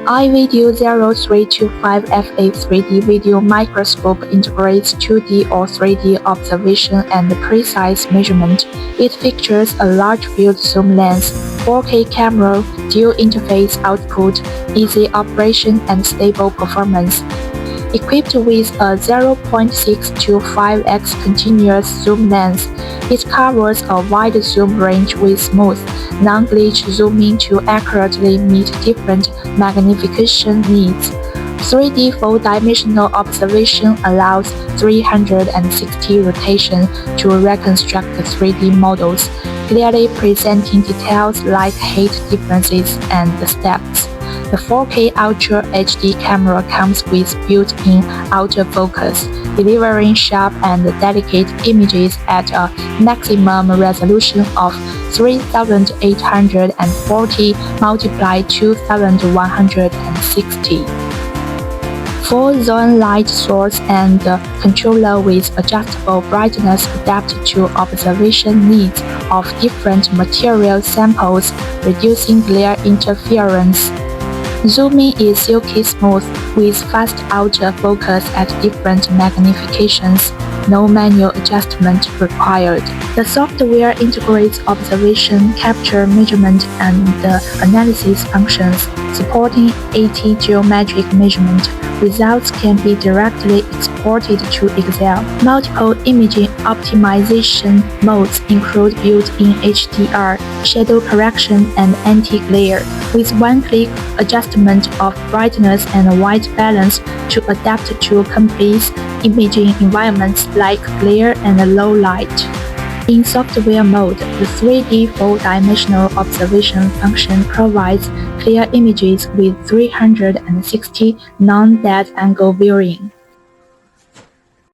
iVideo-0325 3D video microscope integrates 2D or 3D observation and precise measurement. It features a large field zoom lens, 4K camera, dual interface output, easy operation and stable performance. Equipped with a 0.6 to 5x continuous zoom lens, it covers a wide zoom range with smooth, non-glitch zooming to accurately meet different magnification needs. 3D full-dimensional observation allows 360 rotation to reconstruct 3D models, clearly presenting details like height differences and steps. The 4K Ultra HD camera comes with built-in autofocus, delivering sharp and delicate images at a maximum resolution of 3840 × 2160. Full-zone light source and controller with adjustable brightness adapted to observation needs of different material samples, reducing glare interference. Zooming is silky smooth with fast autofocus at different magnifications. No manual adjustment required. The software integrates observation, capture, measurement, and analysis functions, supporting AT geometric measurement. Results can be directly exported to Excel. Multiple imaging optimization modes include built-in HDR, shadow correction, and anti-glare, with one-click adjustment of brightness and white balance to adapt to complex imaging environments like glare and low light. In software mode, the 3D full-dimensional observation function provides clear images with 360 non-dead angle viewing.